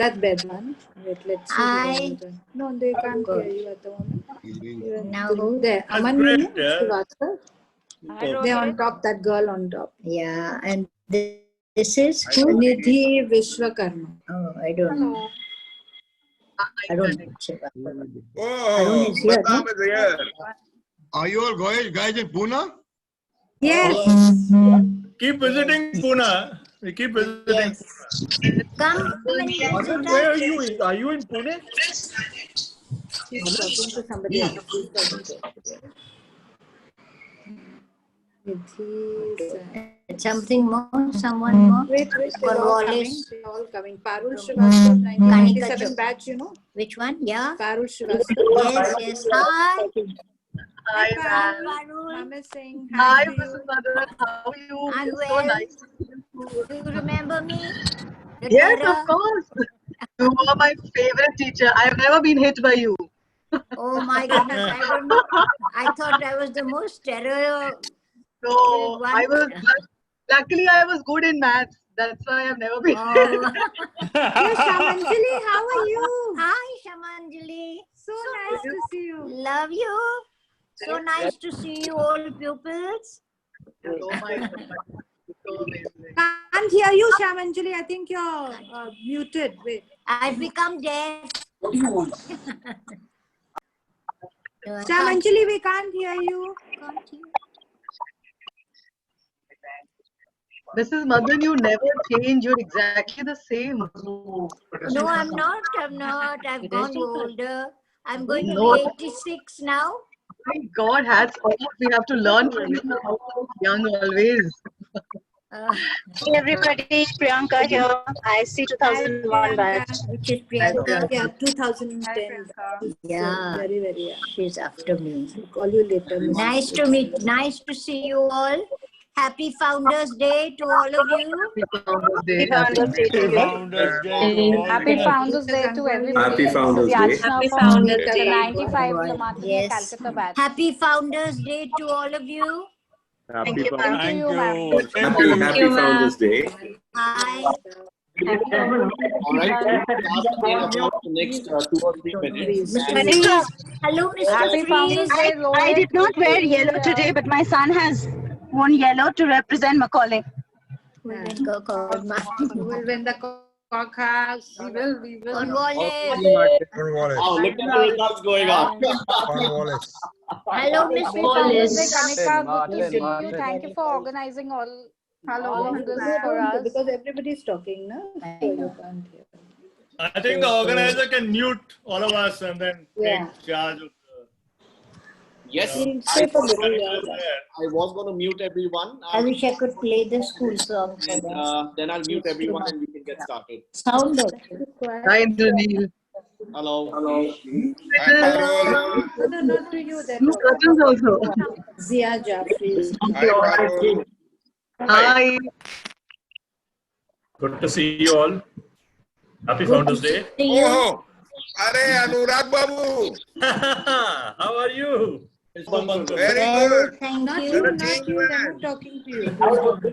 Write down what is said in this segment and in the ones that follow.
That bed one. Wait, let's see. No, they can't hear you at the moment. Now who? There. Aman, great, they're on top, that girl on top. Yeah, and this is who? Nidhi Vishwakarma. Oh, I don't know. I don't know. Oh, is here, no? is here. Are you all guys in Pune? Yes. Keep visiting Pune. We keep visiting. Yes. Come and Pune. visit Where are us. you? Are you in Pune? She's talking to somebody else. She's talking to Nidhi. Something more? Someone more? Wait, they're all coming. They're all coming. Parul Srivastava, 1997 batch, you know? Which one? Yeah. Parul Srivastava. Yes. Hi. Hi, Parul. Mama is saying Hi, hi to Mrs. you. Mother. How are you? I'm It's well. so nice to see you. Do you remember me? The Yes, terror? of course. You were my favorite teacher. I've never been hit by you. Oh my goodness, I don't know. I thought I was the most terror. No, luckily I was good in maths. That's why I've never been. Oh. Yes, Shamanjali, how are you? Hi, Shamanjali. So nice to see you. Love you. So nice to see you all pupils. Oh my God. So amazing. Can't hear you, Shamanjali. I think you're muted. Wait. I've become deaf. Shamanjali, we can't hear you. Mrs. Madan, you never change. You're exactly the same. No, I'm not. I've gone older. I'm going to No. be 86 now. My God, hats off. We have to learn from you how to look young always. Hey everybody, Priyanka here. I see 2001 batch. Which is Priyanka? Yeah, 2010. Yeah. Very, very young. She's after me. I'll call you later. Nice to meet. Nice to see you all. Happy Founders Day to all of you. Happy Founders Day. Happy Founders Day. Happy Founders Day to everybody. Happy Founders Day. Happy Founders Day. 95 Lamatri Yes. Calcutta batch. Happy Founders Day to all of you. Happy Thank you, ma'am. Happy Founders Day. Hi. All right, about the next 2 or 3 minutes. Mr. Freeze. Hello, Mr. Happy Founders Freeze. Day, I did not wear yellow today, but my son has worn yellow to represent Macaulay. You will win the cock house. We will. Cornwallis. Oh, look at the results going up. Hello, Miss Happy Founders Day, Wallace. Kanika. Good to see you. Thank you for organizing all of this for us. Because everybody's talking, no? So you can't hear. I think the organizer can mute all of us and then take charge of the. Yes, Stay for a little while. I was going to mute everyone. I wish I could play the school song for And, them. then I'll mute everyone and we can get started. Sound out. Hi, Indranil. Hello. No, not to you. You cousins also. Zia Jaffrey. Hi. Good to see you all. Happy Founders Day. Oh, Are Anurag Babu. How are you? Very Well, good. thank Not you. you, not you. They're not talking to you. Don't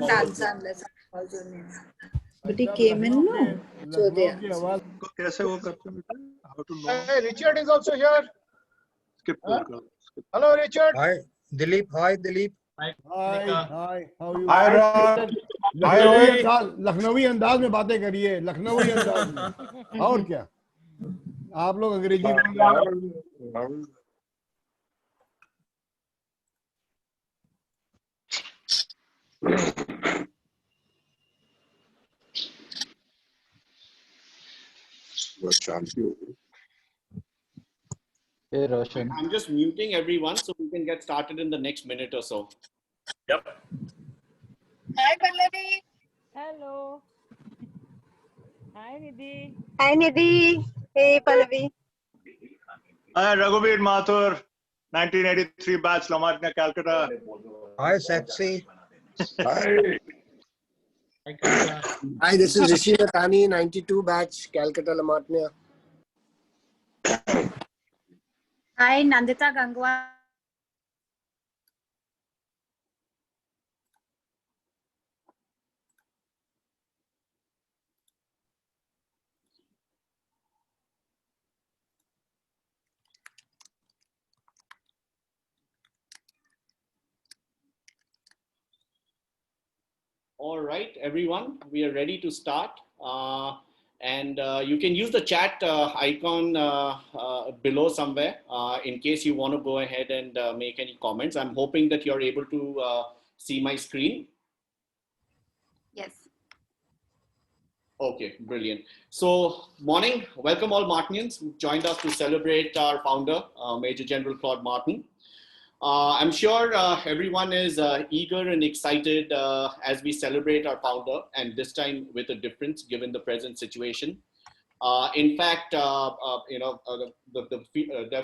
answer unless I call your name. But he came in, no? So they answered. Hey, Richard is also here. Hello, Richard. Hi, Dilip. Hi, Dilip. Hi. How are you? Hi, Rod. Lucknowi अंदाज में बातें करिए, लखनवी अंदाज में। और क्या? आप लोग अंग्रेजी बोल Hey, Roshan. I'm just muting everyone so we can get started in the next minute or so. Yep. Hi, Pallavi. Hello. Hi, Nidhi. Hi, Nidhi. Hey, Pallavi. Hi, Raghuveer Mathur, 1983 batch, Lamatna, Calcutta. Hi, Sexy. Hi. Hi, this is Rishi Natani, 92 batch, Calcutta, Lamatnia. Hi, Nandita Gangwa. All right, everyone, we are ready to start. And you can use the chat icon below somewhere in case you want to go ahead and make any comments. I'm hoping that you're able to see my screen. Yes. Okay, brilliant. So, morning, welcome all Martinians who joined us to celebrate our founder, Major General Claude Martin. I'm sure everyone is eager and excited as we celebrate our founder, and this time with a difference given the present situation. In fact, there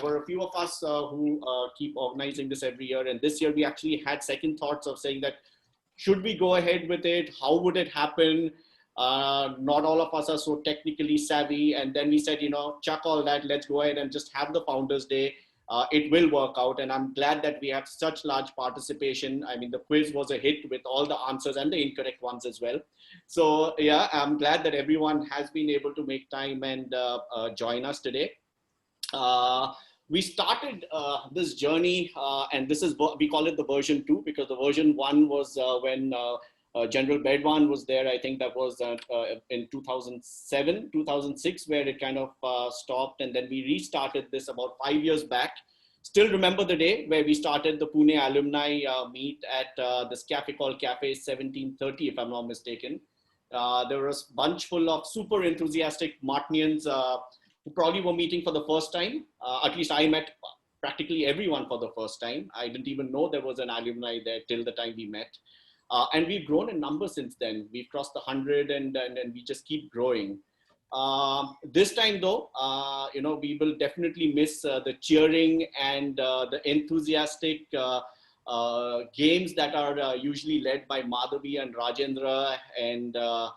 were a few of us who keep organizing this every year, and this year we actually had second thoughts of saying that should we go ahead with it? How would it happen? Not all of us are so technically savvy, and then we said, chuck all that, let's go ahead and just have the Founders Day. It will work out, and I'm glad that we have such large participation. I mean, the quiz was a hit with all the answers and the incorrect ones as well. So yeah, I'm glad that everyone has been able to make time and join us today. We started this journey, and this is, we call it the version 2, because the version 1 was when General Bedwan was there. I think that was in 2007, 2006, where it kind of stopped. And then we restarted this about 5 years back. Still remember the day where we started the Pune alumni meet at this cafe called Cafe 1730, if I'm not mistaken. There was a bunch full of super enthusiastic Martinians who probably were meeting for the first time. At least I met practically everyone for the first time. I didn't even know there was an alumni there till the time we met. And we've grown in numbers since then. We've crossed the 100 and we just keep growing. This time though, we will definitely miss the cheering and the enthusiastic games that are usually led by Madhavi and Rajendra and the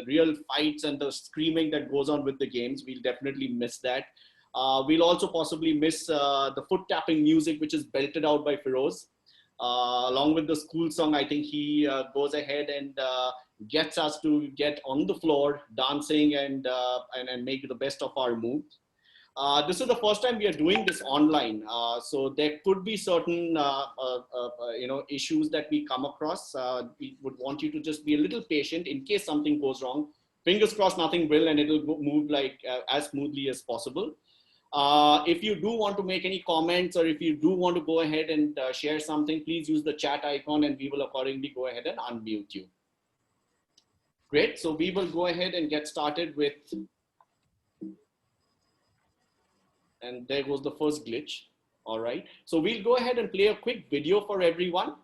real fights and the screaming that goes on with the games. We'll definitely miss that. We'll also possibly miss the foot tapping music, which is belted out by Feroz. Along with the school song, I think he goes ahead and gets us to get on the floor dancing and make the best of our moves. This is the first time we are doing this online, so there could be certain issues that we come across. We would want you to just be a little patient in case something goes wrong. Fingers crossed nothing will, and it'll move like as smoothly as possible. If you do want to make any comments, or if you do want to go ahead and share something, please use the chat icon and we will accordingly go ahead and unmute you. Great, so we will go ahead and get started with, and there goes the first glitch. All right, so we'll go ahead and play a quick video for everyone.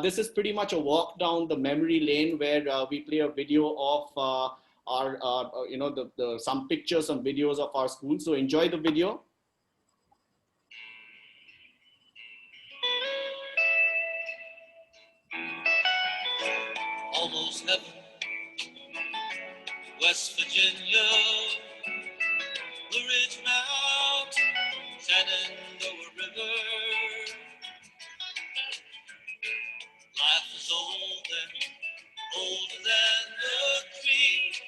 This is pretty much a walk down the memory lane where we play a video of some pictures, some videos of our school. So enjoy the video. Almost heaven, West Virginia, the Ridge Mountain, Shenandoah River. Life is older than the trees,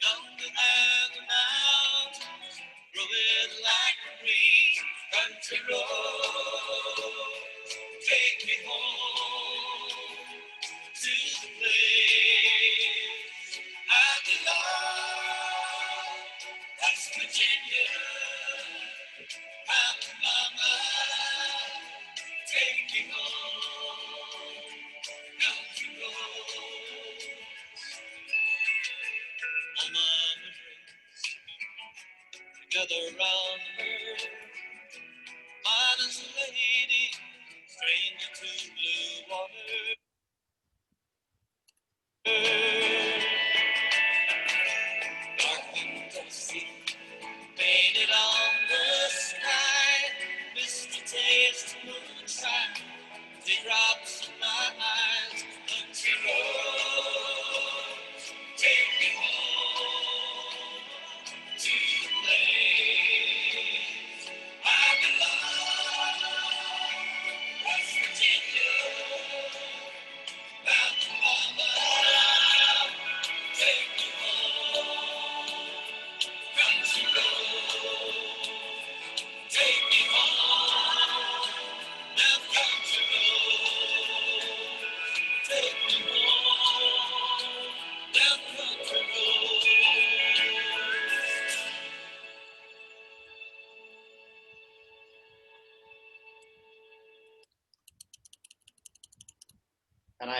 younger than the mountains, growing like a breeze. Country roads, take me home to the place I belong. That's Virginia, I'm mama, take me home. Country roads, all my memories together round her. Honest lady, stranger to blue water. Dark and sea, painted on the sky, misty taste of moonshine, teardrops in my eyes. Country roads, take me home to the place I belong. West Virginia,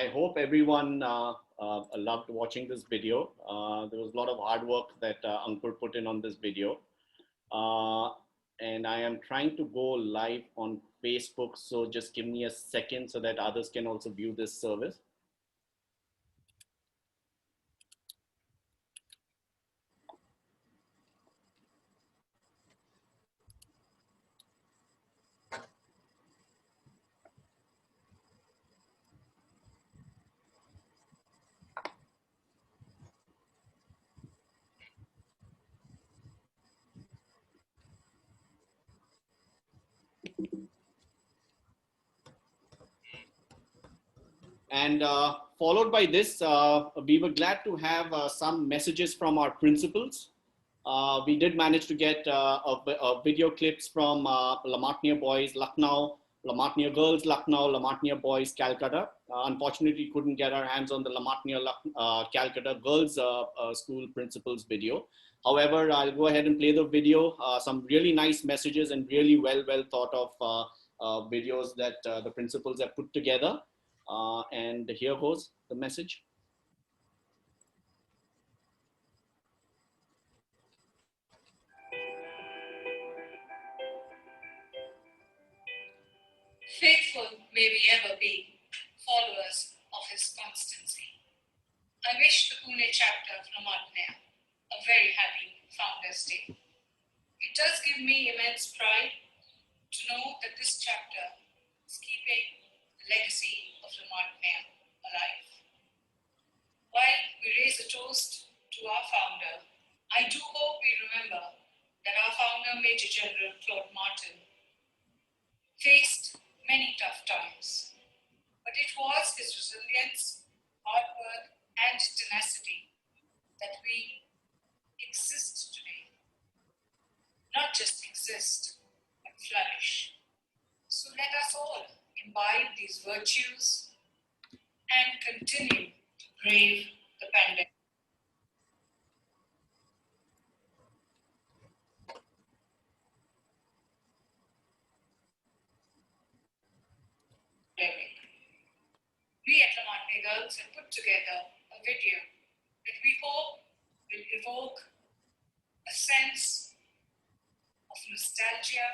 hope everyone loved watching this video. There was a lot of hard work that Ankur put in on this video. And I am trying to go live on Facebook. So just give me a second so that others can also view this service. And followed by this, we were glad to have some messages from our principals. We did manage to get a video clips from Lamatnia Boys, Lucknow, Lamatnia Girls, Lucknow, Lamatnia Boys, Calcutta. Unfortunately, couldn't get our hands on the Lamatnia Calcutta Girls School Principals video. However, I'll go ahead and play the video. Some really nice messages and really well thought of videos that the principals have put together. And here goes the message. Faithful may we ever be, followers of his constancy. I wish the Pune chapter of Lamatnia a very happy Founders Day. It does give me immense pride to know that this chapter is keeping the legacy of Lamatnia alive. While we raise a toast to our founder, I do hope we remember that our founder, Major General Claude Martin, faced many tough times, but it was his resilience, hard work, and tenacity that we exist today. Not just exist, but flourish. So let us all imbibe these virtues and continue to brave the pandemic. We at Lamatnia Girls have put together a video that we hope will evoke a sense of nostalgia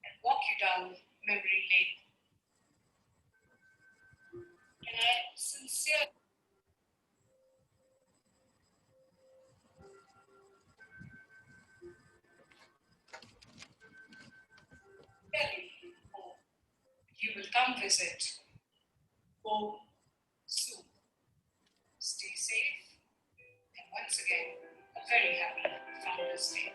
and walk you down memory lane. And I sincerely hope you will come visit home soon. Stay safe, and once again, a very happy Founders Day.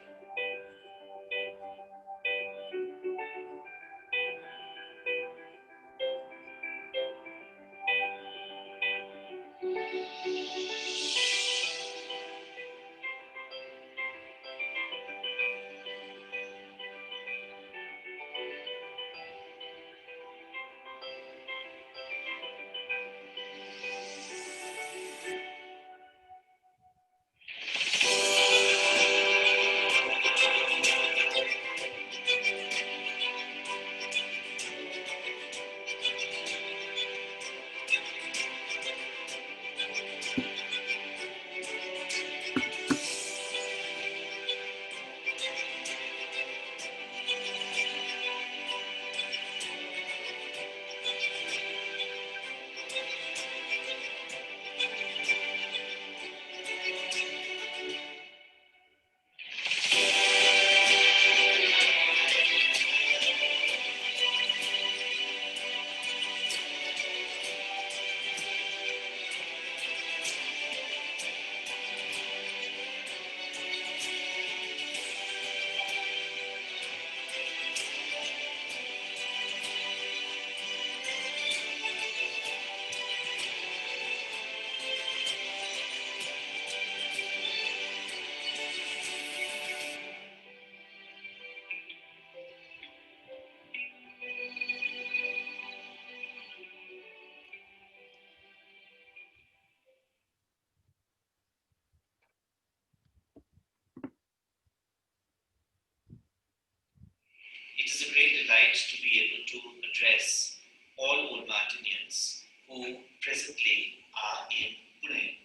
It is a great delight to be able to address all Old Martinians who presently are in Pune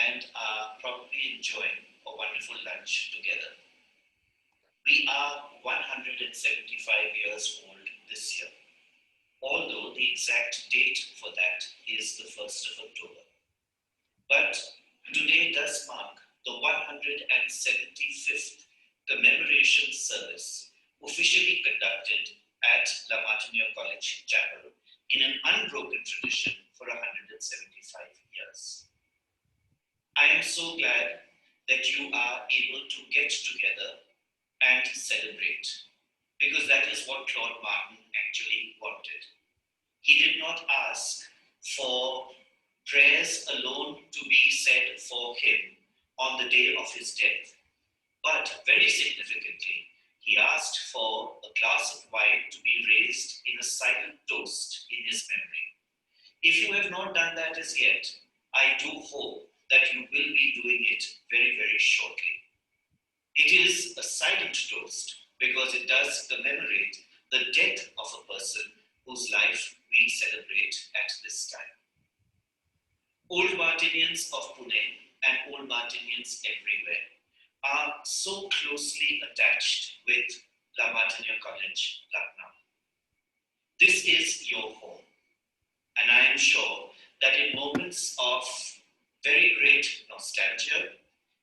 and are probably enjoying a wonderful lunch together. We are 175 years old this year, although the exact date for that is the 1st of October. But today does mark the 175th commemoration service officially conducted at La Martiniere College Chapel in an unbroken tradition for 175 years. I am so glad that you are able to get together and celebrate, because that is what Claude Martin actually wanted. He did not ask for prayers alone to be said for him on the day of his death, but very significantly, he asked for a glass of wine to be raised in a silent toast in his memory. If you have not done that as yet, I do hope that you will be doing it very, very shortly. It is a silent toast because it does commemorate the death of a person whose life we celebrate at this time. Old Martinians of Pune and Old Martinians everywhere are so closely attached with La Martiniere College, Lucknow. This is your home, and I am sure that in moments of very great nostalgia,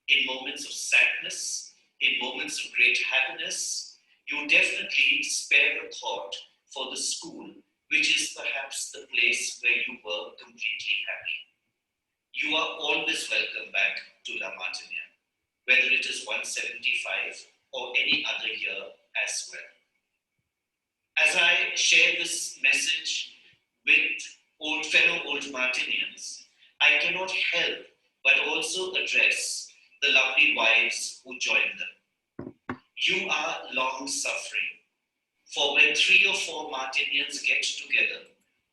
in moments of sadness, in moments of great happiness, you definitely spare a thought for the school, which is perhaps the place where you were completely happy. You are always welcome back to La Martiniere, whether it is 175 or any other year as well. As I share this message with fellow Old Martinians, I cannot help but also address the lovely wives who join them. You are long-suffering, for when 3 or 4 Martinians get together,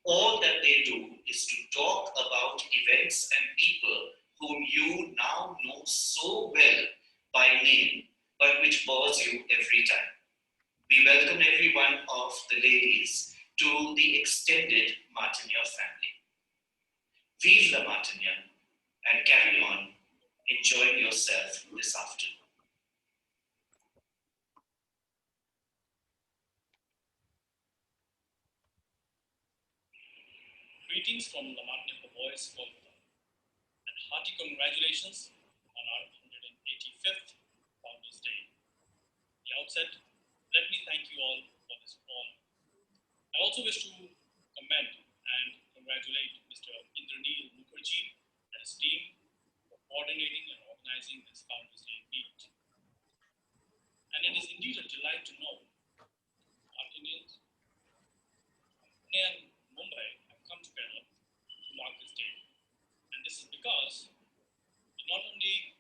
all that they do is to talk about events and people whom you now know so well by name, but which bores you every time. We welcome every one of the ladies to the extended Martiniere family. Vive la Martiniere and carry on enjoying yourself this afternoon. Greetings from La Martiniere Boys, Kolkata, and hearty congratulations on our 185th Founders Day. At the outset, let me thank you all for this honor. I also wish to commend and congratulate Mr. Indranil Mukherjee and his team for coordinating and organizing this Founders Day meet. And it is indeed a delight to know Martinians from Pune and Mumbai have come together to mark this day. And this is because you not only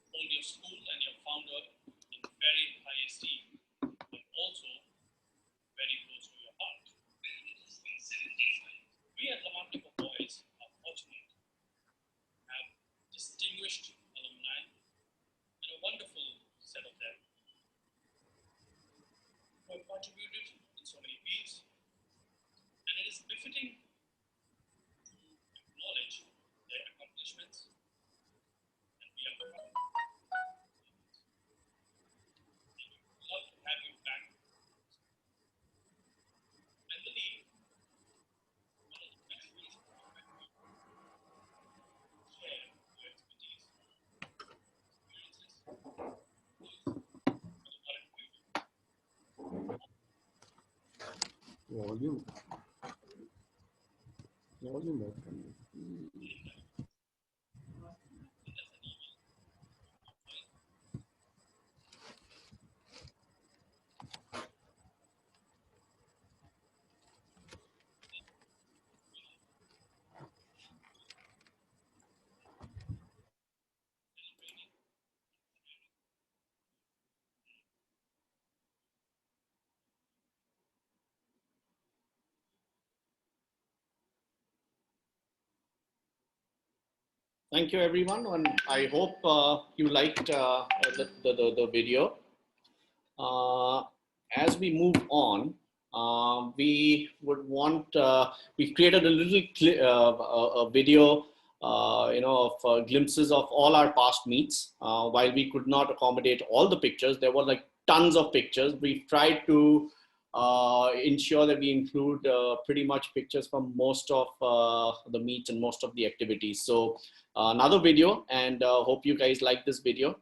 hold your school and your founder in very high esteem, but also very close to your heart. We at La Martiniere Boys are fortunate to have distinguished alumni and a wonderful set of them who have contributed in so many ways. And it is befitting to acknowledge their accomplishments, and we are proud. We would love to have you back. I believe one of the best ways to share your expertise, experiences, Volume. Volume बहुत कम है. Thank you, everyone, and I hope you liked the video. As we move on, we would want, we created a little a video, of glimpses of all our past meets. While we could not accommodate all the pictures, there were like tons of pictures. We tried to ensure that we include pretty much pictures from most of the meets and most of the activities. So another video, and hope you guys like this video.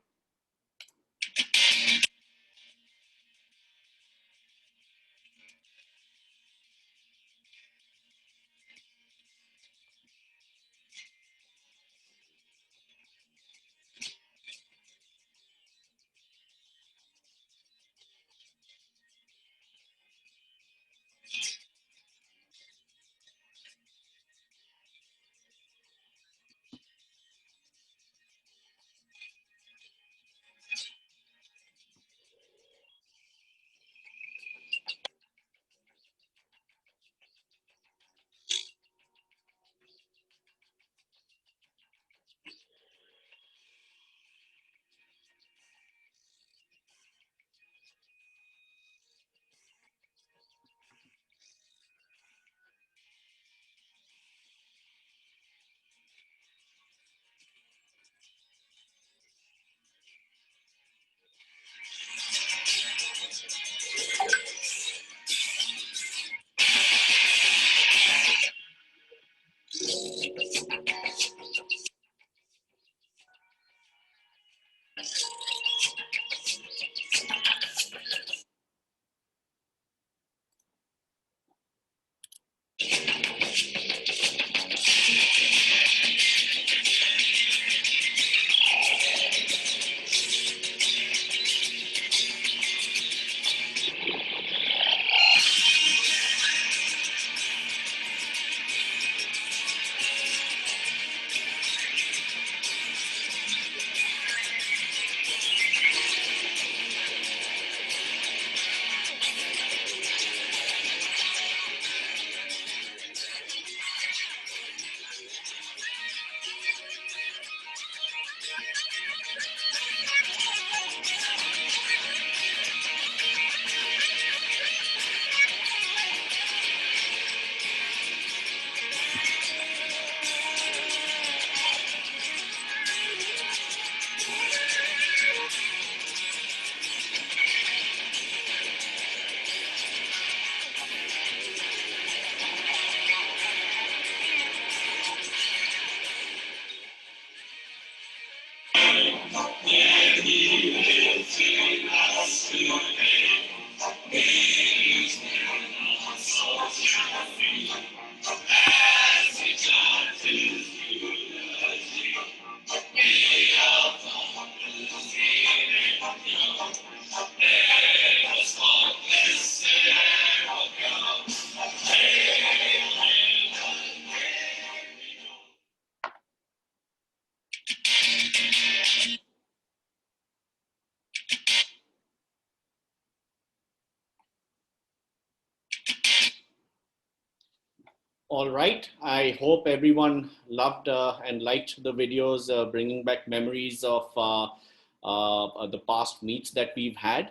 All right. I hope everyone loved and liked the videos, bringing back memories of the past meets that we've had.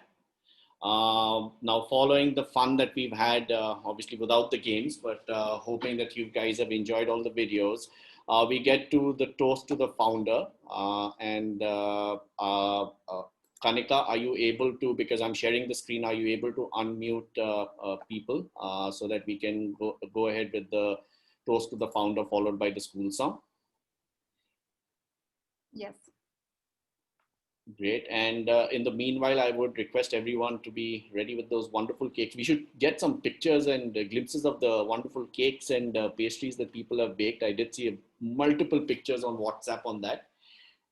Now, following the fun that we've had, obviously without the games, but hoping that you guys have enjoyed all the videos, we get to the toast to the founder. Kanika, are you able to, because I'm sharing the screen, are you able to unmute people so that we can go ahead with the toast to the founder followed by the school song? Yes. Great. And in the meanwhile, I would request everyone to be ready with those wonderful cakes. We should get some pictures and glimpses of the wonderful cakes and pastries that people have baked. I did see multiple pictures on WhatsApp on that,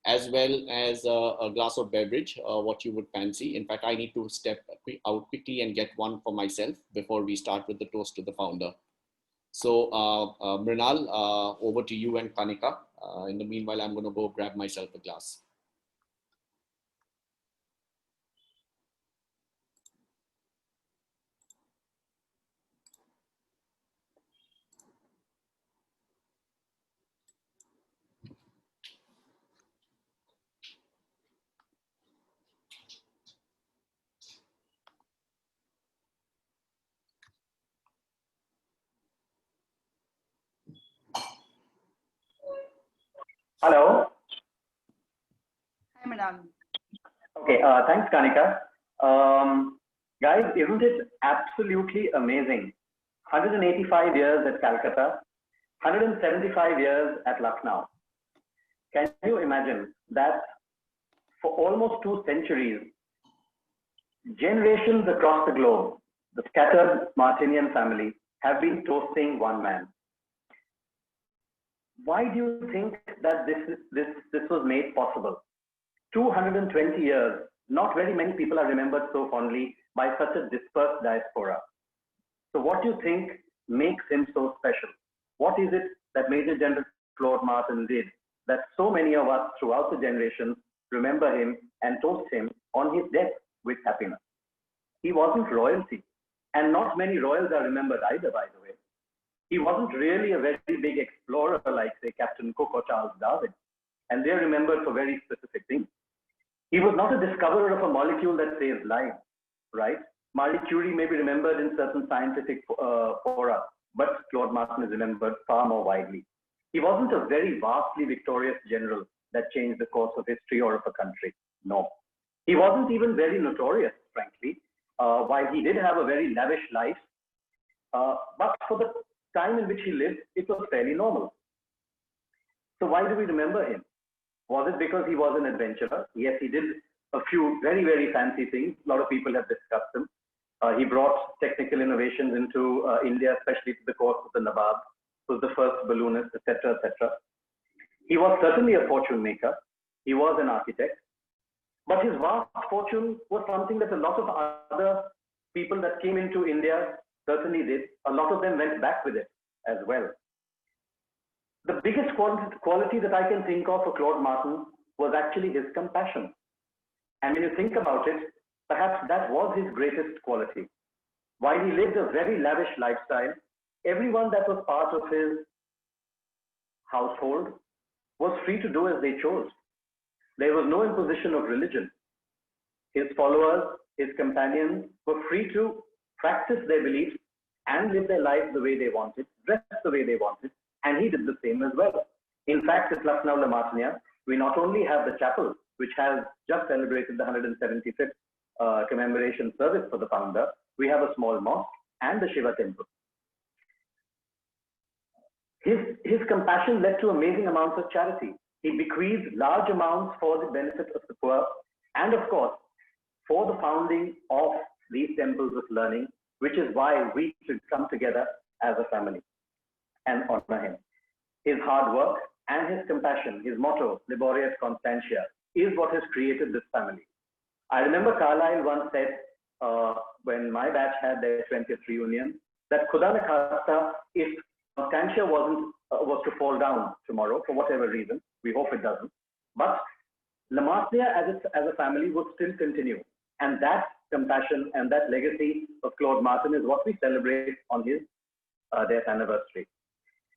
as well as a glass of beverage, what you would fancy. In fact, I need to step out quickly and get one for myself before we start with the toast to the founder. So Mrinal, over to you and Kanika. In the meanwhile, I'm going to go grab myself a glass. Hello. Hi, madam. Okay, thanks, Kanika. Guys, isn't it absolutely amazing? 185 years at Calcutta, 175 years at Lucknow. Can you imagine that for almost 2 centuries, generations across the globe, the scattered Martinian family have been toasting one man? Why do you think that this was made possible? 220 years, not very many people are remembered so fondly by such a dispersed diaspora. So what do you think makes him so special? What is it that Major General Claude Martin did that so many of us throughout the generations remember him and toast him on his death with happiness? He wasn't royalty, and not many royals are remembered either, by the way. He wasn't really a very big explorer like, say, Captain Cook or Charles Darwin, and they're remembered for very specific things. He was not a discoverer of a molecule that saves lives, right? Marie Curie may be remembered in certain scientific fora, but Claude Martin is remembered far more widely. He wasn't a very vastly victorious general that changed the course of history or of a country. No. He wasn't even very notorious, frankly, while he did have a very lavish life. But for the time in which he lived, it was fairly normal. So why do we remember him? Was it because he was an adventurer? Yes, he did a few very, very fancy things. A lot of people have discussed him. He brought technical innovations into India, especially to the court of the Nawab. He was the first balloonist, etc., etc. He was certainly a fortune maker. He was an architect. But his vast fortune was something that a lot of other people that came into India certainly did. A lot of them went back with it as well. The biggest quality that I can think of for Claude Martin was actually his compassion. And when you think about it, perhaps that was his greatest quality. While he lived a very lavish lifestyle, everyone that was part of his household was free to do as they chose. There was no imposition of religion. His followers, his companions were free to practice their beliefs and live their lives the way they wanted, dress the way they wanted, and he did the same as well. In fact, at Lucknow La Martiniere, we not only have the chapel, which has just celebrated the 175th commemoration service for the founder, we have a small mosque and the Shiva temple. His compassion led to amazing amounts of charity. He bequeathed large amounts for the benefit of the poor, and of course, for the founding of these temples of learning, which is why we should come together as a family and honor him. His hard work and his compassion, his motto, Laboria Constantia, is what has created this family. I remember Carlyle once said, when my batch had their 20th reunion, that Khuda na khasta, if Constantia was to fall down tomorrow, for whatever reason, we hope it doesn't, but La Martiniere as a family would still continue. And that compassion and that legacy of Claude Martin is what we celebrate on his death anniversary.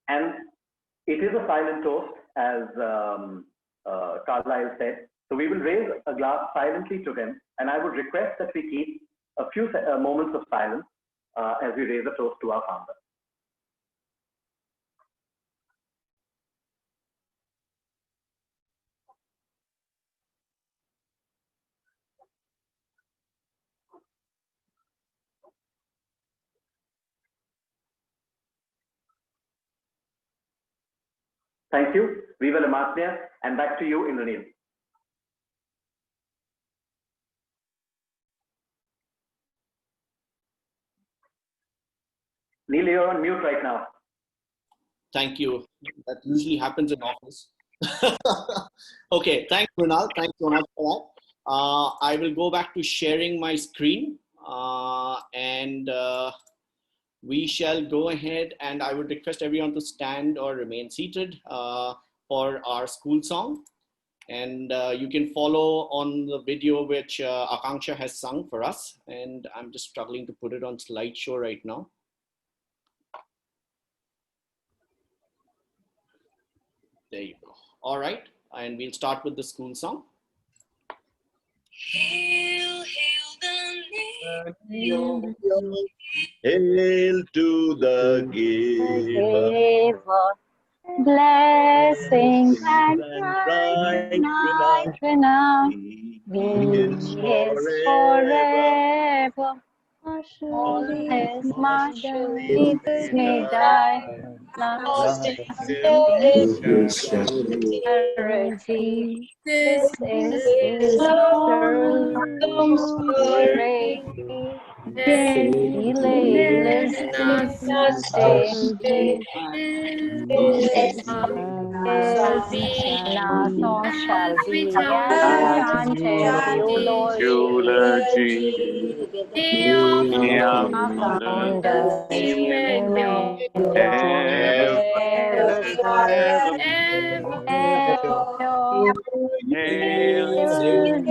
And it is a silent toast, as Carlyle said. So we will raise a glass silently to him, and I would request that we keep a few moments of silence as we raise a toast to our founder. Thank you. Viva La Martiniere, and back to you, Indranil. Neil, you're on mute right now. Thank you. That usually happens in office. Okay, thanks, Mrinal. Thanks so much for that. I will go back to sharing my screen and we shall go ahead, and I would request everyone to stand or remain seated for our school song. And you can follow on the video which Akanksha has sung for us. And I'm just struggling to put it on slideshow right now. There you go. All right, and we'll start with the school song. Hail, hail the name. Hail to the giver. blessings and bright night winner. Be his forever. All his marshals may die. Lost in charity. This is his glory. He lives day. Our song shall be enchanted eulogy. Our founders Hail the King,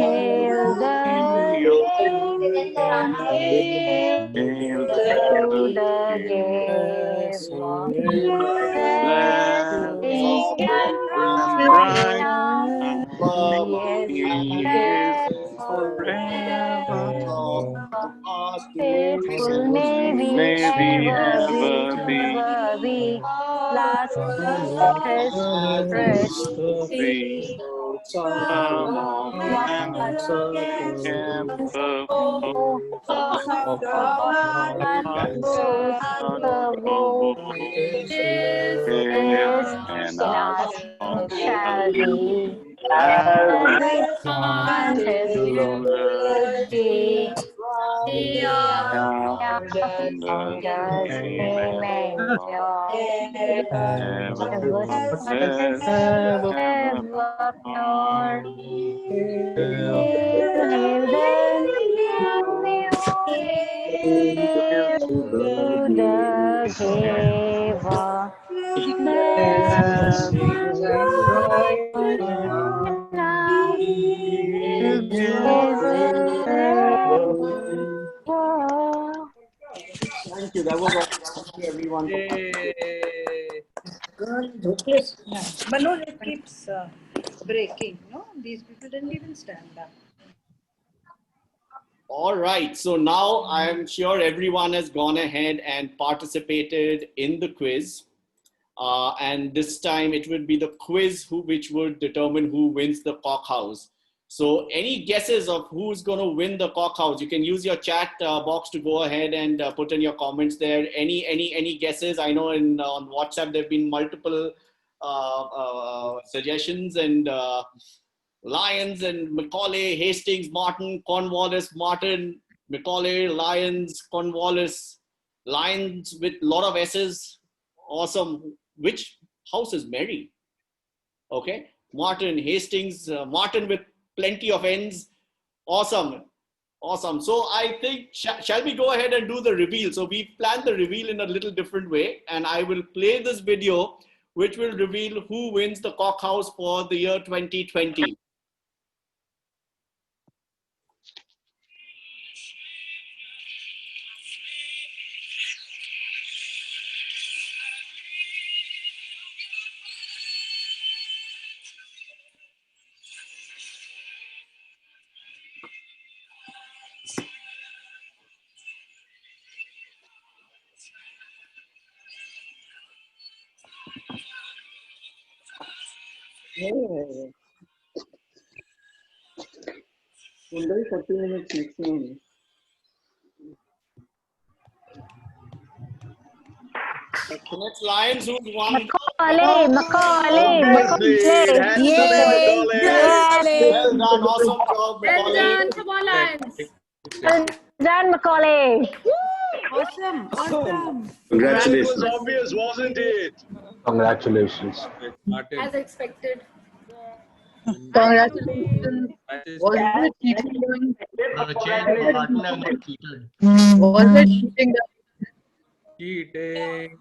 hail to the giver, blessing and right now. He is forever faithful, may we ever be. Last his rest among hearts and our song shall be as we chant his eulogy. Founders remain ever pure. Hail the giver. Thank you. That was all. Thank you, everyone. Hopeless. But no, it keeps breaking. No, these people didn't even stand up. All right. So now I'm sure everyone has gone ahead and participated in the quiz. And this time it would be the quiz which would determine who wins the cock house. So any guesses of who's going to win the cock house? You can use your chat box to go ahead and put in your comments there. Any guesses? I know on WhatsApp there have been multiple suggestions, and Lions and Macaulay, Hastings, Martin, Cornwallis, Martin, Macaulay, Lions, Cornwallis, Lions with a lot of S's. Awesome. Which house is Mary? Okay. Martin, Hastings, Martin with plenty of N's. Awesome. Awesome. So I think, shall we go ahead and do the reveal? So we planned the reveal in a little different way, and I will play this video which will reveal who wins the cock house for the year 2020. Only 40 minutes maximum. Next Lions, who's won? Macaulay. Obviously, it has to be Macaulay. Well done. Awesome job, Macaulay. Come on, Lions. Well done, Macaulay. Awesome. Awesome. That was obvious, wasn't it? Congratulations. As expected. Congratulations. Was it cheating done? Was it cheating done? Cheating.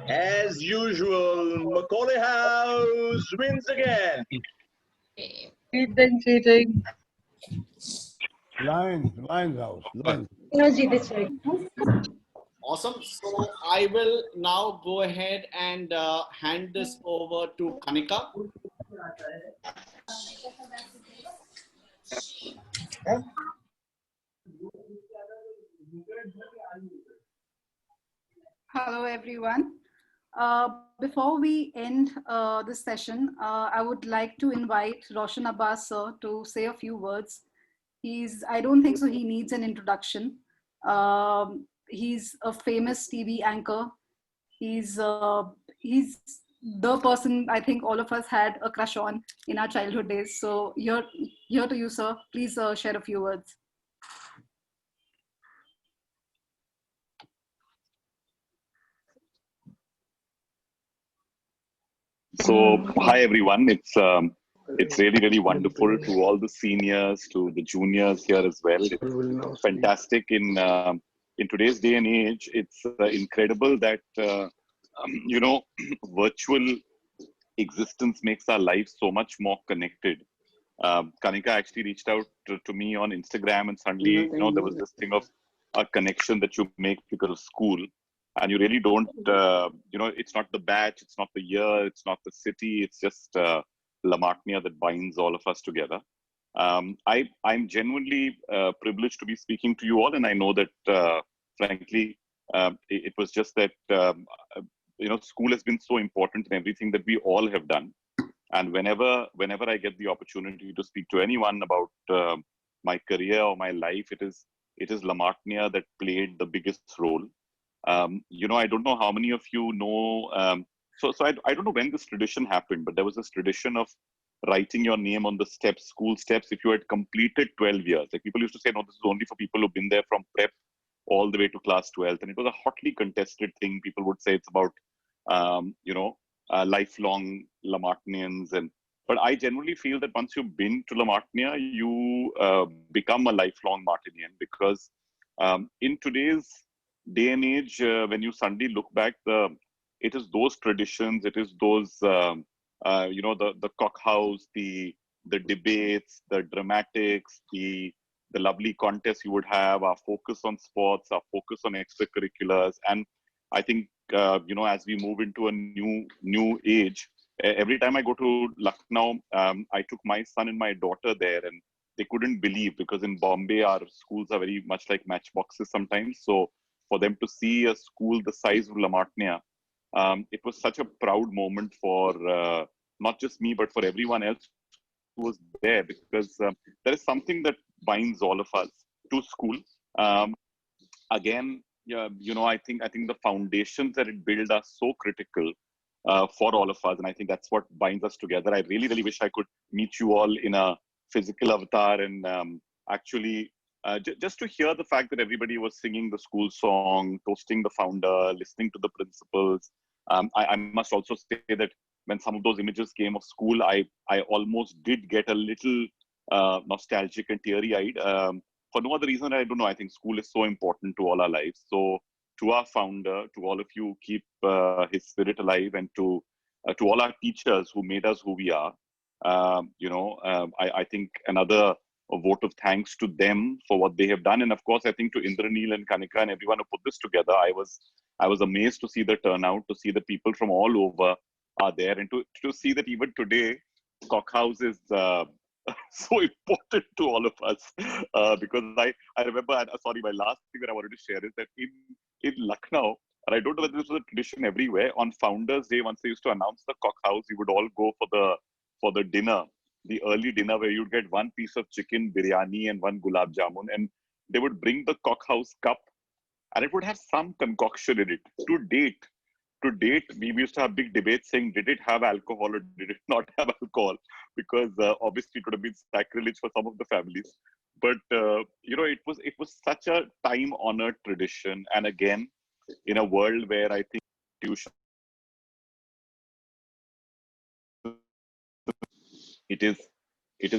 As usual, Macaulay House wins again. Cheating. Lions house. Lions. Awesome. So I will now go ahead and hand this over to Kanika. Hello, everyone. Before we end this session, I would like to invite Roshan Abbas sir to say a few words. I don't think so he needs an introduction. He's a famous TV anchor. He's the person I think all of us had a crush on in our childhood days. So here to you, sir. Please share a few words. So, hi everyone. It's really wonderful to all the seniors, to the juniors here as well. It's fantastic in today's day and age. It's incredible that virtual existence makes our lives so much more connected. Kanika actually reached out to me on Instagram, and suddenly, there was this thing of a connection that you make because of school, and you really don't, it's not the batch, it's not the year, it's not the city, it's just La Martiniere that binds all of us together. I'm genuinely privileged to be speaking to you all, and I know that, frankly, it was just that, school has been so important in everything that we all have done. And whenever I get the opportunity to speak to anyone about my career or my life, it is La Martiniere that played the biggest role. I don't know how many of you know. So I don't know when this tradition happened, but there was this tradition of writing your name on the steps, school steps, if you had completed 12 years. Like people used to say, no, this is only for people who've been there from prep all the way to class 12th. And it was a hotly contested thing. People would say it's about, lifelong La Martinians. But I generally feel that once you've been to La Martiniere, you become a lifelong Martinian, because in today's day and age, when you suddenly look back, it is those traditions, it is those, the cock house, the debates, the dramatics, the lovely contests you would have, our focus on sports, our focus on extracurriculars. And I think, as we move into a new age, every time I go to Lucknow, I took my son and my daughter there, and they couldn't believe, because in Bombay, our schools are very much like matchboxes sometimes. So for them to see a school the size of La Martiniere, it was such a proud moment for not just me, but for everyone else who was there, because there is something that binds all of us to school. Again, yeah, I think the foundations that it built are so critical for all of us, and I think that's what binds us together. I really wish I could meet you all in a physical avatar, and actually just to hear the fact that everybody was singing the school song, toasting the founder, listening to the principals. I must also say that when some of those images came of school, I almost did get a little nostalgic and teary-eyed. For no other reason, I don't know. I think school is so important to all our lives. So to our founder, to all of you, keep his spirit alive, and to all our teachers who made us who we are. I think another vote of thanks to them for what they have done. And of course, I think to Indraneel and Kanika and everyone who put this together, I was amazed to see the turnout, to see the people from all over are there, and to see that even today, Cockhouse is so important to all of us, because I remember, sorry, my last thing that I wanted to share is that in Lucknow, and I don't know whether this was a tradition everywhere, on Founders Day, once they used to announce the Cockhouse, you would all go for the dinner, the early dinner, where you'd get one piece of chicken biryani and one gulab jamun, and they would bring the Cockhouse cup, and it would have some concoction in it. To date, we used to have big debates saying, did it have alcohol or did it not have alcohol? Because obviously it would have been sacrilege for some of the families. But it was such a time-honored tradition. And again, in a world where I think tuition, it is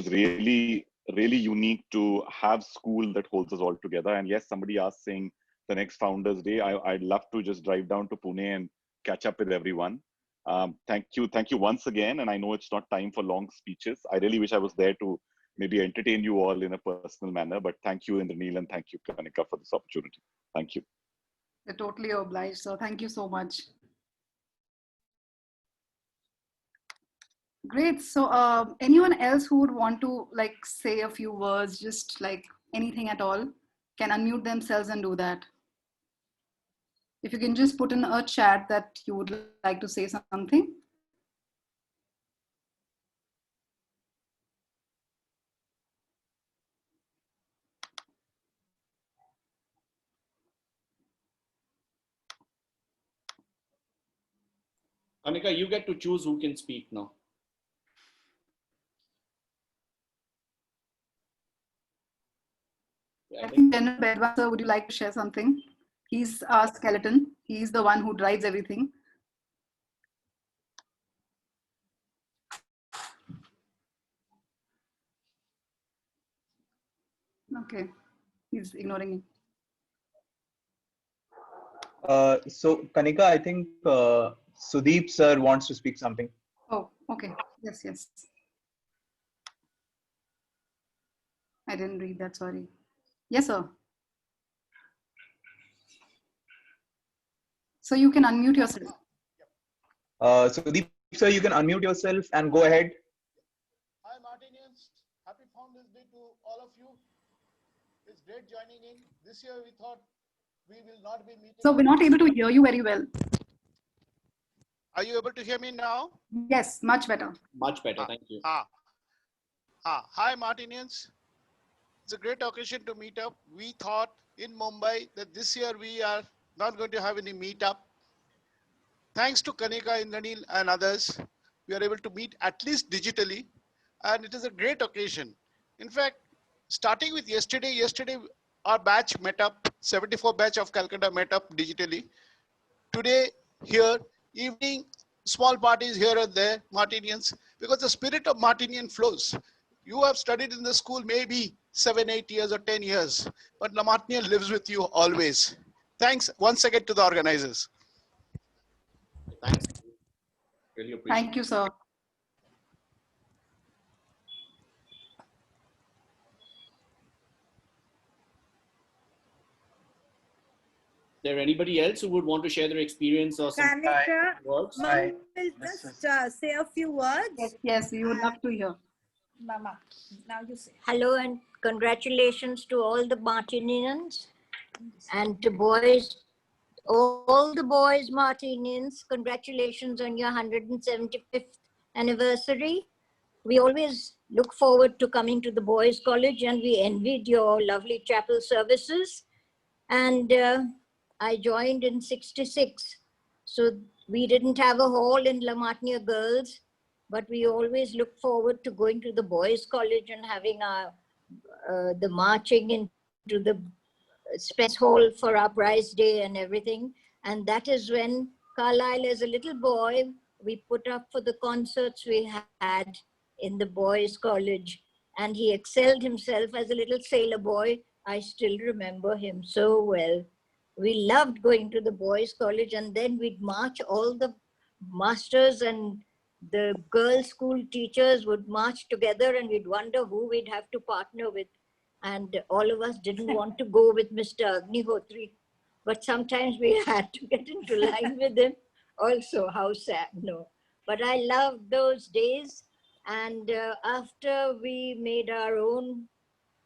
really unique to have school that holds us all together. And yes, somebody asked saying the next Founders Day, I'd love to just drive down to Pune and catch up with everyone. Thank you once again. And I know it's not time for long speeches. I really wish I was there to maybe entertain you all in a personal manner. But thank you, Indraneel, and thank you, Kanika, for this opportunity. Thank you. We're totally obliged, so thank you so much. Great. So anyone else who would want to say a few words, just like anything at all? can unmute themselves and do that. If you can just put in a chat that you would like to say something. Kanika, you get to choose who can speak now. I think General Bedwan, sir, would you like to share something? He's our skeleton. He's the one who drives everything. Okay, he's ignoring me. So Kanika, I think Sudeep sir wants to speak something. Oh, okay. Yes, yes. I didn't read that, sorry. Yes, sir. So you can unmute yourself. Sudeep sir, you can unmute yourself and go ahead. Hi Martinians, happy Founders Day to all of you. It's great joining in. This year we thought we will not be meeting. So we're not able to hear you very well. Are you able to hear me now? Yes, much better. Much better, thank you. Hi Martinians. It's a great occasion to meet up. We thought in Mumbai that this year we are not going to have any meetup. Thanks to Kanika, Indranil and others, we are able to meet at least digitally, and it is a great occasion. In fact, starting with yesterday our batch met up, 74 batch of Calcutta met up digitally. Today, here, evening, small parties here and there, Martinians, because the spirit of Martinian flows. You have studied in the school maybe 7, 8 years or 10 years, but La Martinian lives with you always. Thanks once again to the organizers. Thanks. Really appreciate it. Thank you, sir. Is there anybody else who would want to share their experience or some words? Mom will just say a few words. Yes, yes, we would love to hear. Mama, now you say. Hello and congratulations to all the Martinians and to boys, all the boys Martinians. Congratulations on your 175th anniversary. We always look forward to coming to the boys' college, and we envied your lovely chapel services. And I joined in 66. So we didn't have a hall in La Martiniere Girls, but we always look forward to going to the boys' college and having our the marching into the Spence Hall for our prize day and everything. And that is when Carlisle, as a little boy, we put up for the concerts we had in the boys' college. And he excelled himself as a little sailor boy. I still remember him so well. We loved going to the boys' college, and then we'd march. All the masters and the girls' school teachers would march together, and we'd wonder who we'd have to partner with. And all of us didn't want to go with Mr. Agnihotri, but sometimes we had to get into line with him. Also, how sad, no. But I loved those days. And after we made our own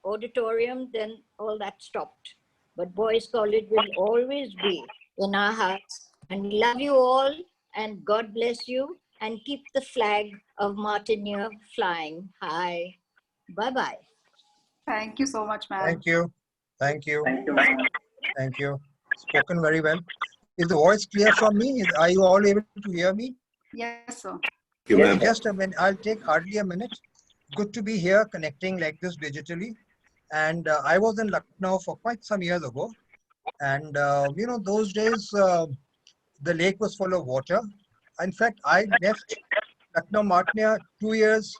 auditorium, then all that stopped. But boys' college will always be in our hearts. And we love you all, and God bless you, and keep the flag of Martiniere flying high. Bye-bye. Thank you so much, ma'am. Thank you. Thank you. Thank you. Spoken very well. Is the voice clear from me? Are you all able to hear me? Yes, sir. Just a minute. I'll take hardly a minute. Good to be here connecting like this digitally. And I was in Lucknow for quite some years ago. And, you know, those days, the lake was full of water. In fact, I left Lucknow Martiniere 2 years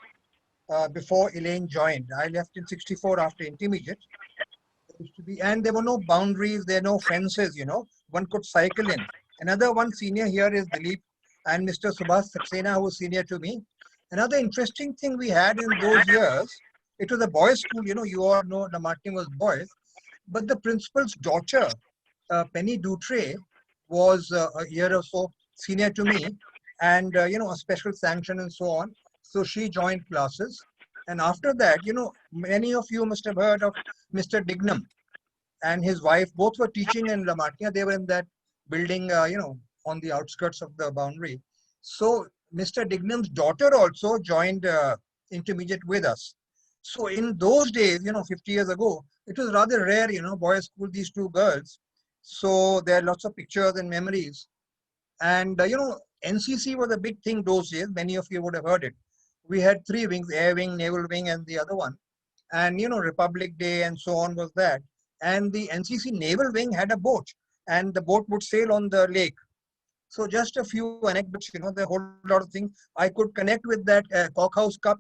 before Elaine joined. I left in 64 after intermediate. And there were no boundaries, there are no fences, you know, one could cycle in. Another one senior here is Dilip and Mr. Subhas Saxena, who was senior to me. Another interesting thing we had in those years, it was a boys' school, you know, you all know the Martin was boys, but the principal's daughter, Penny Dutre, was a year or so senior to me, and, you know, a special sanction and so on. So she joined classes. And after that, you know, many of you must have heard of Mr. Dignam. and his wife, both were teaching in La Martiniere. They were in that building, on the outskirts of the boundary. So Mr. Dignam's daughter also joined intermediate with us. So in those days, 50 years ago, it was rather rare, boys school these two girls. So there are lots of pictures and memories. And, NCC was a big thing those days. Many of you would have heard it. We had three wings, air wing, naval wing, and the other one. And, Republic Day and so on was that. And the NCC naval wing had a boat, and the boat would sail on the lake. So just a few anecdotes, there are a whole lot of things. I could connect with that cockhouse cup,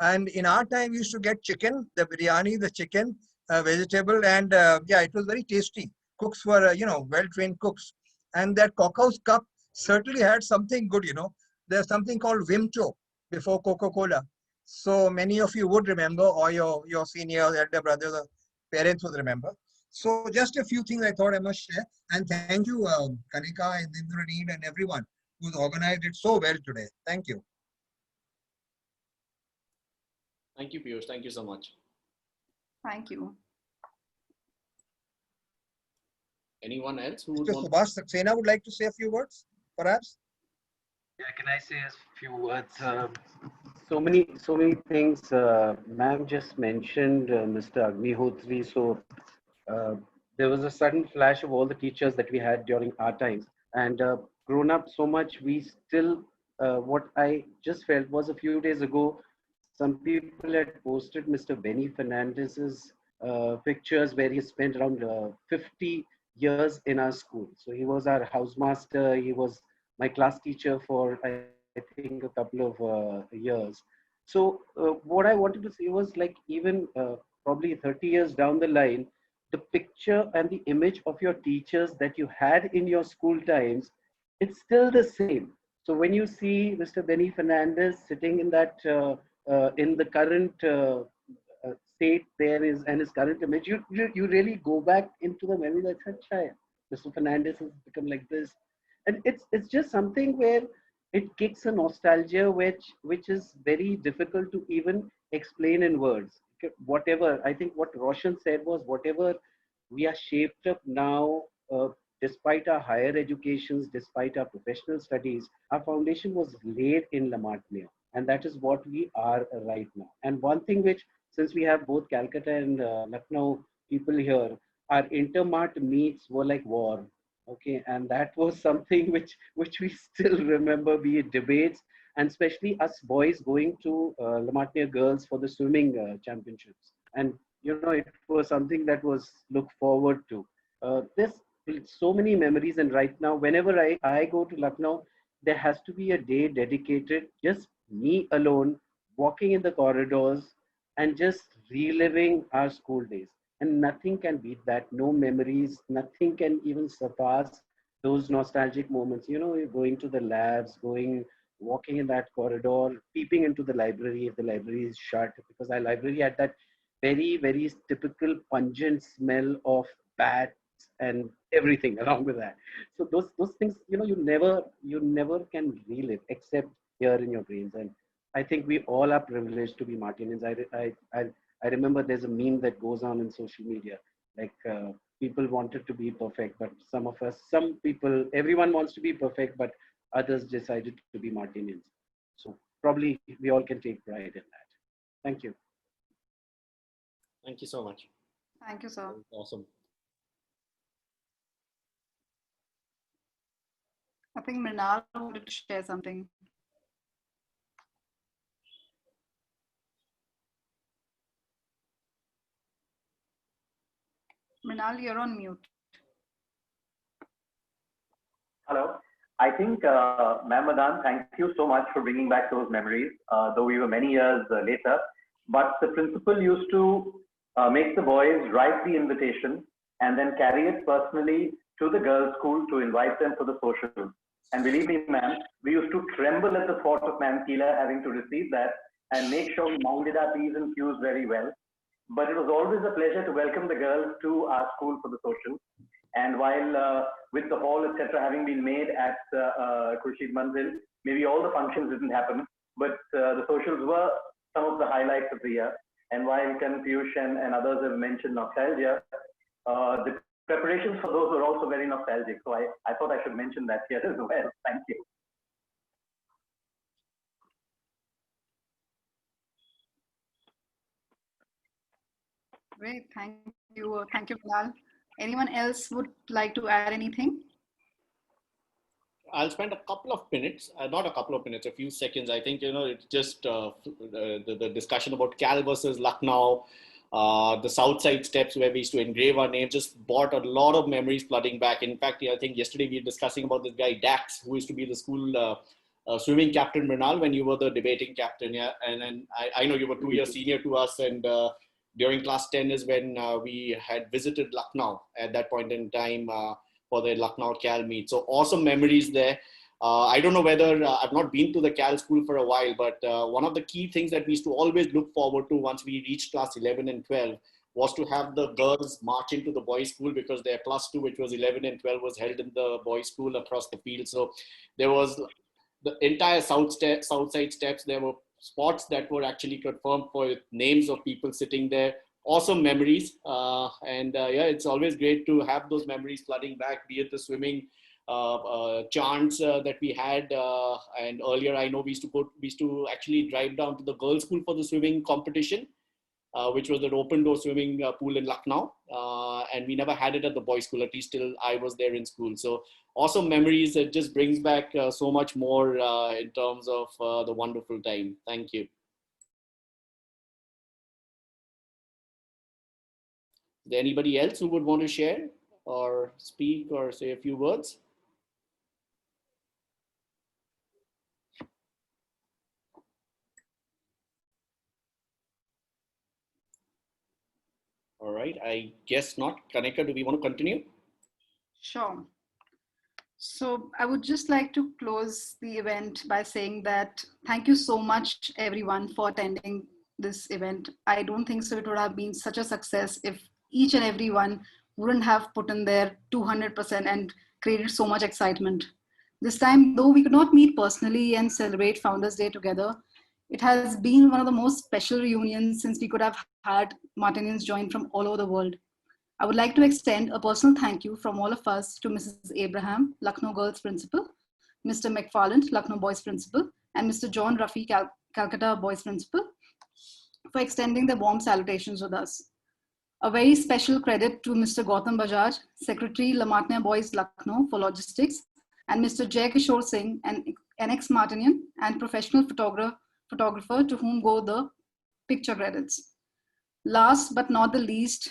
and in our time we used to get chicken, the biryani, the chicken, vegetable, and yeah, it was very tasty. Cooks were, well-trained cooks. And that cockhouse cup certainly had something good, There's something called Vimto before Coca-Cola. So many of you would remember, or your seniors, elder brothers, or parents would remember. So just a few things I thought I must share. And thank you, Kanika and Indraneel and everyone who's organized it so well today. Thank you. Thank you, Piyush. Thank you so much. Thank you. Anyone else who would Mr. want? Subhash Saxena would like to say a few words, perhaps? Yeah, can I say a few words? So many things. Ma'am just mentioned Mr. Agnihotri. So there was a sudden flash of all the teachers that we had during our times, and grown up so much. We still, what I just felt was a few days ago, some people had posted Mr. Benny Fernandez's pictures where he spent around 50 years in our school. So he was our housemaster. He was my class teacher for, I think, a couple of years. So what I wanted to say was, like, even probably 30 years down the line, the picture and the image of your teachers that you had in your school times, it's still the same. So when you see Mr. Benny Fernandez sitting in that in the current state there is, and his current image, you really go back into the memory that said, "Chaya, Mr. Fernandez has become like this," and it's just something where it kicks a nostalgia which is very difficult to even explain in words. Whatever, I think what Roshan said was, whatever we are shaped up now, despite our higher educations, despite our professional studies, our foundation was laid in La Martiniere, and that is what we are right now. And one thing which, since we have both Calcutta and Lucknow people here, our intermart meets were like war. Okay, and that was something which we still remember, be it debates, and especially us boys going to La Martiniere girls for the swimming championships. And it was something that was looked forward to. There's so many memories, and right now, whenever I go to Lucknow, there has to be a day dedicated, just me alone, walking in the corridors and just reliving our school days. And nothing can beat that. No memories, nothing can even surpass those nostalgic moments. You're going to the labs, walking in that corridor, peeping into the library if the library is shut, because our library had that very, very typical pungent smell of bats and everything along with that. So those things, you never can relive except here in your brains. And I think we all are privileged to be Martinians. I remember there's a meme that goes on in social media, like people wanted to be perfect, but some people, everyone wants to be perfect, but others decided to be Martinians. So probably we all can take pride in that. Thank you. Thank you so much. Thank you, sir. Awesome. I think Mrinal wanted to share something. Mrinal, you're on mute. Hello. I think, Ma'am Madan, thank you so much for bringing back those memories, though we were many years later. But the principal used to make the boys write the invitation and then carry it personally to the girls' school to invite them for the social. And believe me, ma'am, we used to tremble at the thought of Ma'am Keela having to receive that and make sure we minded our P's and Q's very well. But it was always a pleasure to welcome the girls to our school for the social. And while with the hall, etc., having been made at Khurshid Manzil, maybe all the functions didn't happen, but the socials were some of the highlights of the year. And while Kan, Piyush and others have mentioned nostalgia, The preparations for those were also very nostalgic. So I thought I should mention that here as well. Thank you. Great. Thank you. Thank you, Bilal. Anyone else would like to add anything? I'll spend a couple of minutes, not a couple of minutes, a few seconds. I think, it's just the discussion about Cal versus Lucknow, the Southside steps where we used to engrave our names, just brought a lot of memories flooding back. In fact, I think yesterday we were discussing about this guy Dax, who used to be the school swimming captain, Mrinal, when you were the debating captain. Yeah, and then I know you were 2 years senior to us, and during class 10 is when we had visited Lucknow at that point in time. For the Lucknow Cal meet. So awesome memories there. I don't know whether I've not been to the Cal school for a while, but one of the key things that we used to always look forward to once we reached class 11 and 12 was to have the girls march into the boys school, because their plus 2, which was 11 and 12, was held in the boys school across the field. So there was the entire Southside steps. There were spots that were actually confirmed for names of people sitting there. Awesome memories, and yeah, it's always great to have those memories flooding back, be it the swimming chants that we had, and earlier I know we used to actually drive down to the girls' school for the swimming competition, which was an open door swimming pool in Lucknow, and we never had it at the boys' school, at least till I was there in school. So awesome memories. It just brings back so much more in terms of the wonderful time. Thank you. Is there anybody else who would want to share or speak or say a few words? All right, I guess not. Kanika, do we want to continue? Sure. So I would just like to close the event by saying that thank you so much, everyone, for attending this event. I don't think so it would have been such a success if each and everyone wouldn't have put in their 200% and created so much excitement. This time, though we could not meet personally and celebrate Founders Day together, it has been one of the most special reunions since we could have had Martinians join from all over the world. I would like to extend a personal thank you from all of us to Mrs. Abraham, Lucknow Girls Principal, Mr. McFarland, Lucknow Boys Principal, and Mr. John Rafi, Calcutta Boys Principal, for extending their warm salutations with us. A very special credit to Mr. Gautam Bajaj, Secretary, Lamatnia Boys Lucknow for logistics, and Mr. Jay Kishore Singh, an ex-Martinian and professional photographer to whom go the picture credits. Last but not the least,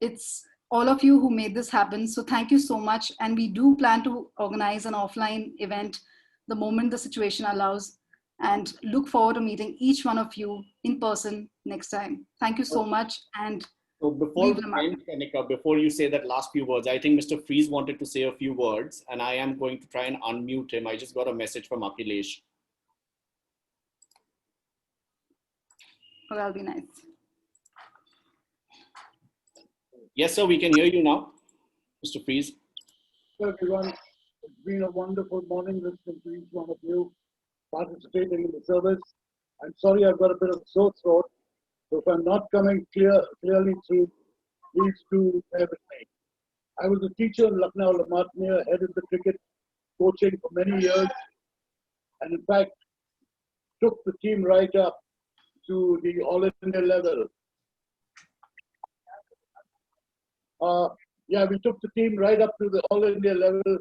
it's all of you who made this happen. So thank you so much. And we do plan to organize an offline event the moment the situation allows, and look forward to meeting each one of you in person next time. Thank you so much. And so before we end, Kanika, before you say that last few words, I think Mr. Freeze wanted to say a few words, and I am going to try and unmute him. I just got a message from Akhilesh. Oh, that'll be nice. Yes, sir, we can hear you now, Mr. Freeze. Hello, everyone. It's been a wonderful morning listening to each one of you participating in the service. I'm sorry I've got a bit of sore throat, so if I'm not coming clearly through, please do bear with me. I was a teacher in Lucknow, Lamatnia, headed the cricket coaching for many years, and in fact, took the team right up to the All India level. Yeah, we took the team right up to the All India level,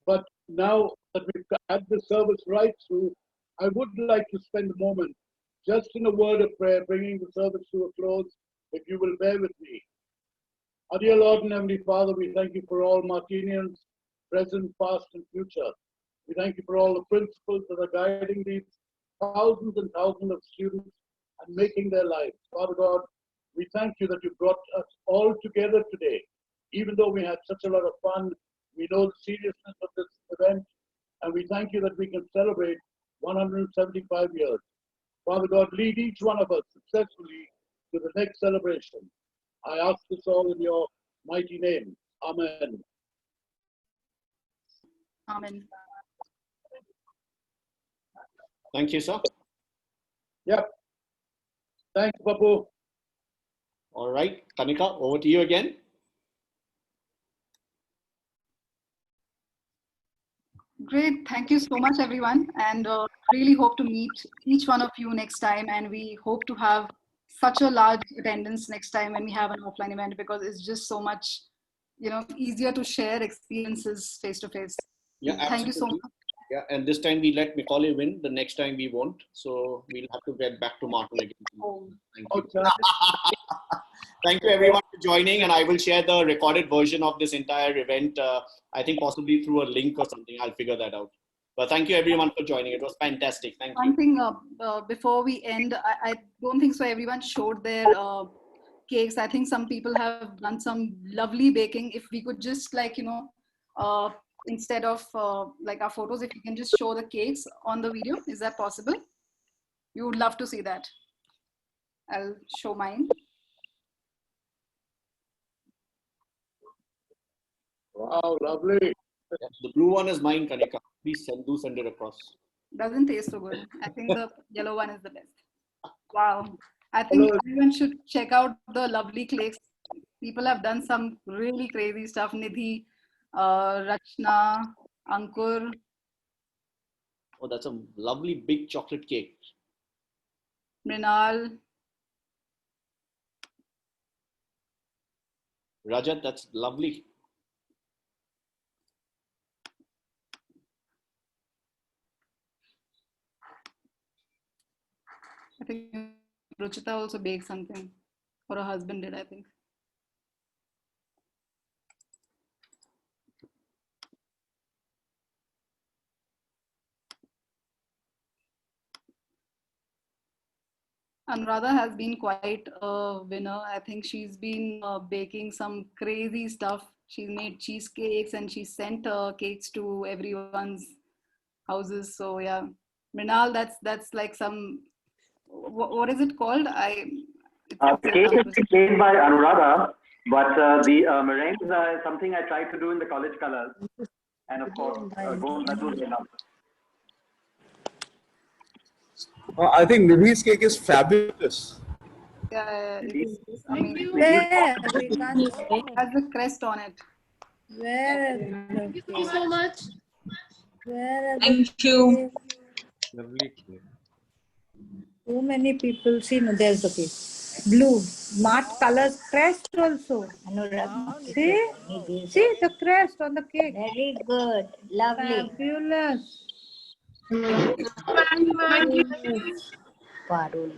but now that we've had the service right through, I would like to spend a moment just in a word of prayer, bringing the service to a close, if you will bear with me. Our dear Lord and Heavenly Father, we thank you for all Martinians, present, past, and future. We thank you for all the principals that are guiding these thousands and thousands of students and making their lives. Father God, we thank you that you brought us all together today. Even though we had such a lot of fun, we know the seriousness of this event, and we thank you that we can celebrate 175 years. Father God, lead each one of us successfully to the next celebration. I ask this all in your mighty name. Amen. Amen. Thank you, sir. Yep. Thanks, Babu. All right, Kanika, over to you again. Great. Thank you so much, everyone. And really hope to meet each one of you next time. And we hope to have such a large attendance next time when we have an offline event, because it's just so much, easier to share experiences face to face. Yeah, Thank you so absolutely. much. Yeah, and this time we let Macaulay win. The next time we won't. So we'll have to get back to Martin again. Thank you. Thank you everyone for joining, and I will share the recorded version of this entire event. I think possibly through a link or something. I'll figure that out. But thank you everyone for joining. It was fantastic. Thank you. One thing before we end, I don't think so everyone showed their cakes. I think some people have done some lovely baking. If we could just instead of like our photos, if you can just show the cakes on the video, is that possible? We would love to see that. I'll show mine. Wow, lovely. The blue one is mine, Kanika. Please send it across. Doesn't taste so good. I think the yellow one is the best. Wow. I think everyone should check out the lovely cakes. People have done some really crazy stuff. Nidhi, Rachna, Ankur. Oh, that's a lovely big chocolate cake. Mrinal. Rajat, that's lovely. I think Ruchita also baked something. Or her husband did, I think. Anuradha has been quite a winner. I think she's been baking some crazy stuff. She's made cheesecakes and she sent cakes to everyone's houses. So yeah, Mrinal, that's like some. What is it called? The cake is made by Anuradha, but the meringues are something I tried to do in the college colors, and of course, gold medal enough. I think Nidhi's cake is fabulous. Yeah, it's amazing. Where? We can't see. It has a crest on it. Where? Thank you so much. Where? Thank you. Lovely cake. Too many people. See, no, there's the cake. Blue, matte colors, crest also. See the crest on the cake. Very good. Lovely. Fabulous. Parul.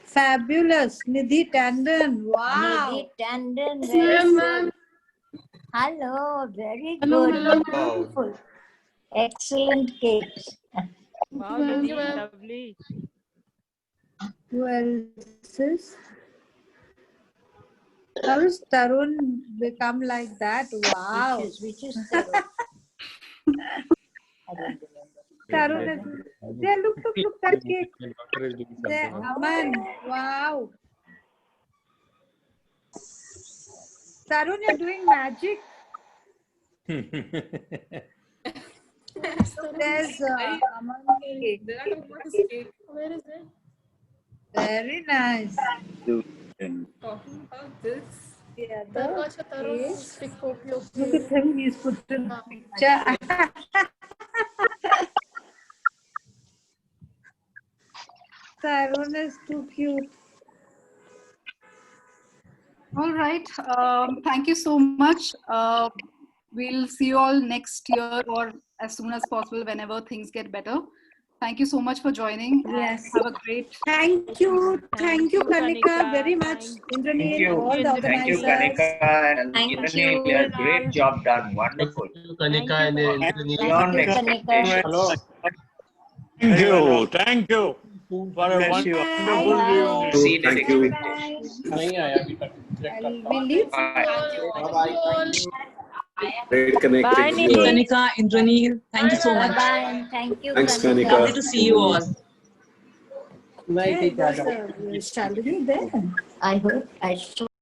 Fabulous. Nidhi Tandon. Wow. Nidhi Tandon. Yes, Very ma'am. good. Hello. Very Hello, good. ma'am. Beautiful. Excellent cakes. Wow, Thank you, Nidhi, ma'am. lovely. Who else is? How does Tarun become like that? Wow. Which is Tarun? I don't remember. Tarun is there. Look, that cake. There, Aman. Wow. Tarun, you're doing magic. There's Aman cake. Where is it? Very nice. Talking about this. Yeah, Look at him, he's put in a picture. Tarun is too cute. All right. Thank you so much. We'll see you all next year or as soon as possible whenever things get better. Thank you so much for joining. Yes. Have a great. Thank you, Kanika, very much. Indrani, all the organizers. Thank you, Kanika and Thank Indrani. you. A great job done. Wonderful. Kanika and Indrani. Beyond expectations. Hello. Thank you for a Bless you. wonderful evening. Exceeded Thank you. expectations. We leave. Bye. Great connecting Bye, to you all. Kanika, Indrani. Thank you so much. Bye-bye and thank you, Thanks, Kanika. Kanika. Lovely to see you all. Hey, there's Shalini there. I hope I should.